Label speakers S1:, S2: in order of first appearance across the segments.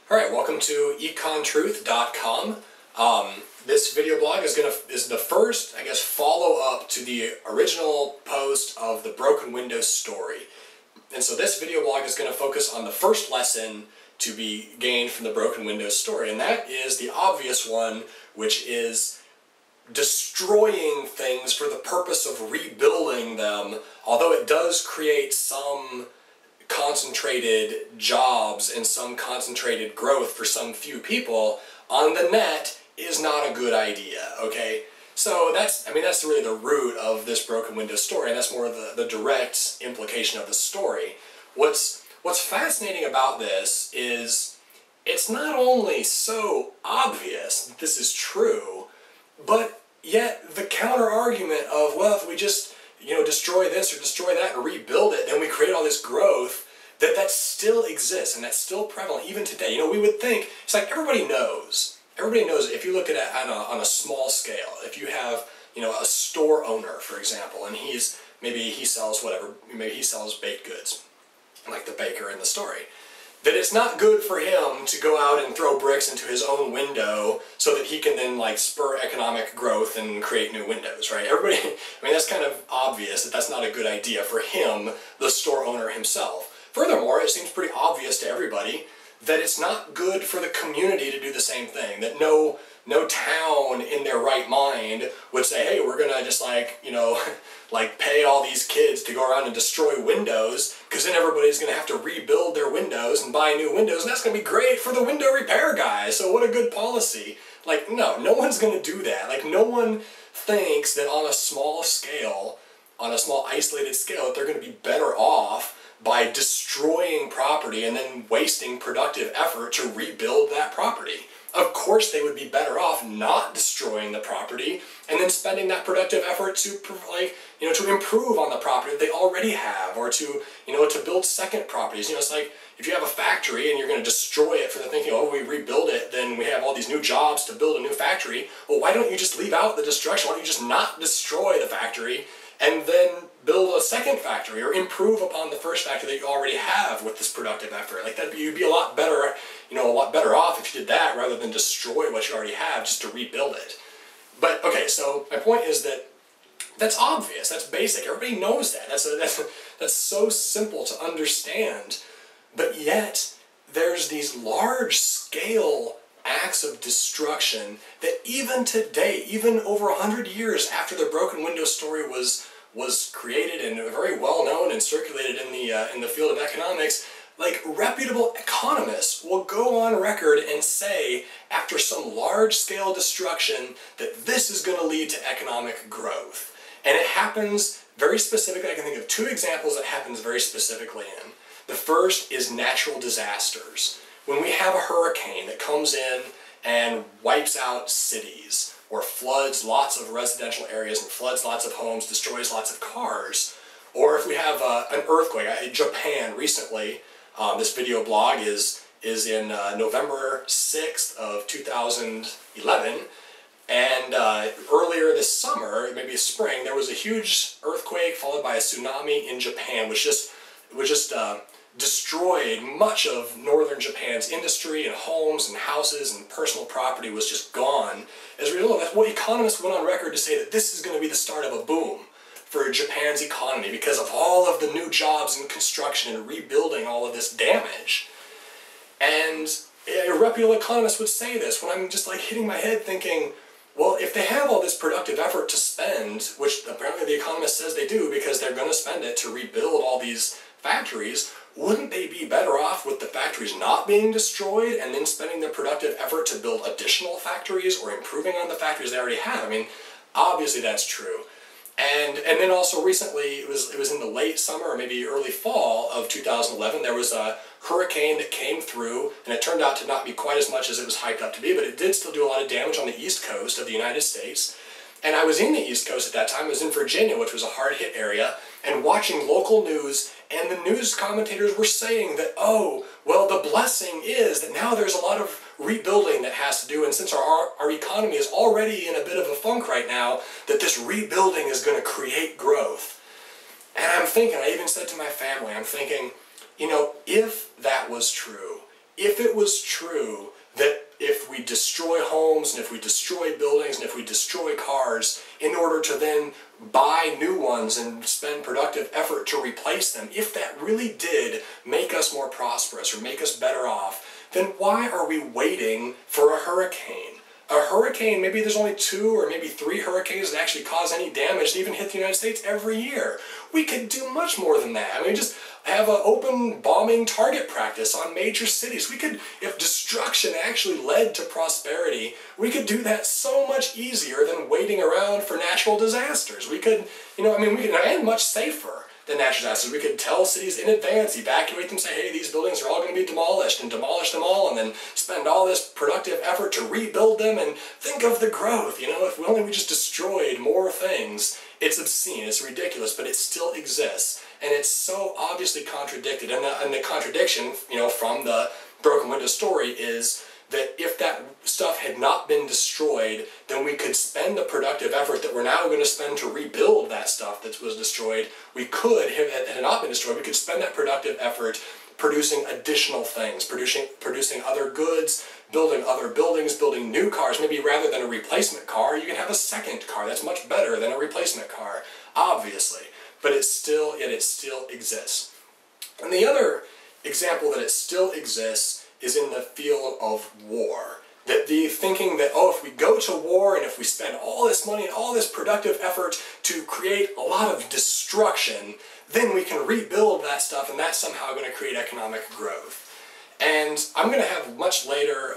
S1: Alright, welcome to EconTruth.com. This video blog is the first, follow-up to the original post of the broken window story. And so this video blog is going to focus on the first lesson to be gained from the broken window story, and that is the obvious one, which is destroying things for the purpose of rebuilding them, although it does create some concentrated jobs and some concentrated growth for some few people, on the net is not a good idea, okay? So that's really the root of this broken window story, and that's more the direct implication of the story. What's fascinating about this is it's not only so obvious that this is true, but yet the counter-argument of, well, if we just destroy this or destroy that and rebuild it, then we create all this growth, that still exists and that's still prevalent even today. We would think, it's like everybody knows if you look at it on a small scale, if you have, a store owner, for example, and maybe he sells baked goods, like the baker in the story, that it's not good for him to go out and throw bricks into his own window so that he can then spur economic growth and create new windows, right? Everybody, that's kind of obvious that that's not a good idea for him, the store owner himself. Furthermore, it seems pretty obvious to everybody that it's not good for the community to do the same thing, that no town in their right mind would say, hey, we're gonna just pay all these kids to go around and destroy windows, because then everybody's gonna have to rebuild their windows and buy new windows, and that's gonna be great for the window repair guy, so what a good policy. No one's gonna do that. No one thinks that on a small scale, on a small isolated scale, that they're gonna be better off by destroying property and then wasting productive effort to rebuild that property. Of course they would be better off not destroying the property and then spending that productive effort to to improve on the property that they already have, or to build second properties. It's like if you have a factory and you're going to destroy it for the thinking, oh, we rebuild it, then we have all these new jobs to build a new factory. Well, why don't you just leave out the destruction? Why don't you just not destroy the factory and then build a second factory, or improve upon the first factory that you already have with this productive effort? You'd be a lot better off if you did that rather than destroy what you already have just to rebuild it. But okay, so my point is that that's obvious, that's basic, everybody knows that. That's so simple to understand, but yet there's these large-scale acts of destruction that even today, even over 100 years after the broken window story was created and very well known and circulated in the field of economics, reputable economists will go on record and say, after some large-scale destruction, that this is going to lead to economic growth. And it happens very specifically. I can think of two examples that happens very specifically in. The first is natural disasters. When we have a hurricane that comes in and wipes out cities, or floods lots of residential areas and floods lots of homes, destroys lots of cars, or if we have an earthquake. In Japan recently, this video blog is in November 6th of 2011, and earlier this summer, maybe spring, there was a huge earthquake followed by a tsunami in Japan, which just destroyed much of northern Japan's industry, and homes and houses and personal property was just gone. As a result, that's what economists went on record to say, that this is going to be the start of a boom for Japan's economy because of all of the new jobs in construction and rebuilding all of this damage. And reputable economists would say this when I'm just hitting my head thinking, well, if they have all this productive effort to spend, which apparently the economist says they do because they're going to spend it to rebuild all these factories, wouldn't they be better off with the factories not being destroyed and then spending their productive effort to build additional factories or improving on the factories they already have? Obviously that's true. And then also recently, it was in the late summer or maybe early fall of 2011, there was a hurricane that came through, and it turned out to not be quite as much as it was hyped up to be, but it did still do a lot of damage on the east coast of the United States. And I was in the East Coast at that time. I was in Virginia, which was a hard-hit area, and watching local news, and the news commentators were saying that, oh, well, the blessing is that now there's a lot of rebuilding that has to do, and since our economy is already in a bit of a funk right now, that this rebuilding is going to create growth. And I'm thinking, I even said to my family, I'm thinking, if that was true, if it was true that if we destroy homes and if we destroy buildings and if we destroy cars in order to then buy new ones and spend productive effort to replace them, if that really did make us more prosperous or make us better off, then why are we waiting for a hurricane? A hurricane, maybe there's only 2 or maybe 3 hurricanes that actually cause any damage to even hit the United States every year. We could do much more than that. I mean, just have an open bombing target practice on major cities. We could, if destruction actually led to prosperity, we could do that so much easier than waiting around for natural disasters. We could, and much safer than natural disasters. We could tell cities in advance, evacuate them, say, hey, these buildings are all going to be demolished, and demolish them all, and then spend all this productive effort to rebuild them, and think of the growth. If we just destroyed more things, it's obscene, it's ridiculous, but it still exists. And it's so obviously contradicted. And the contradiction, from the broken window story is that if that stuff had not been destroyed, then we could spend the productive effort that we're now going to spend to rebuild that stuff that was destroyed. We could, if it had not been destroyed, we could spend that productive effort producing additional things, producing other goods, building other buildings, building new cars. Maybe rather than a replacement car, you can have a second car that's much better than a replacement car, obviously. But it still exists. And the other example that it still exists is in the field of war. That the thinking that, if we go to war and if we spend all this money and all this productive effort to create a lot of destruction, then we can rebuild that stuff and that's somehow going to create economic growth. And I'm going to have much later,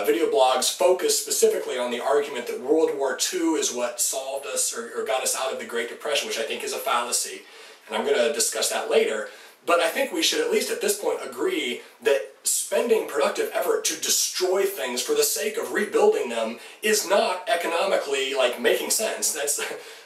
S1: video blogs focused specifically on the argument that World War II is what solved us or got us out of the Great Depression, which I think is a fallacy. And I'm going to discuss that later. But I think we should at least at this point agree that spending productive effort to destroy things for the sake of rebuilding them is not economically making sense.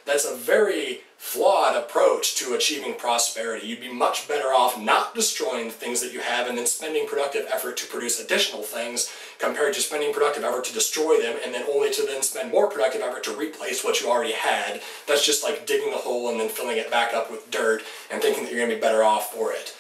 S1: That's a very flawed approach to achieving prosperity. You'd be much better off not destroying the things that you have and then spending productive effort to produce additional things compared to spending productive effort to destroy them and then only to then spend more productive effort to replace what you already had. That's just like digging a hole and then filling it back up with dirt and thinking that you're going to be better off for it.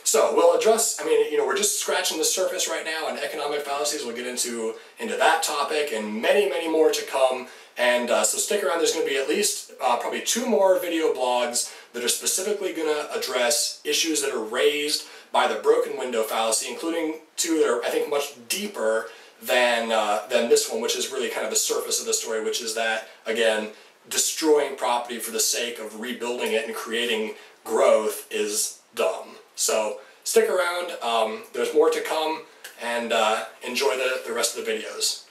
S1: So we'll address, we're just scratching the surface right now on economic fallacies. We'll get into that topic and many, many more to come. And so stick around. There's going to be at least probably 2 more video blogs that are specifically going to address issues that are raised by the broken window fallacy, including 2 that are, I think, much deeper than this one, which is really kind of the surface of the story, which is that, again, destroying property for the sake of rebuilding it and creating growth is dumb. So stick around. There's more to come, and enjoy the rest of the videos.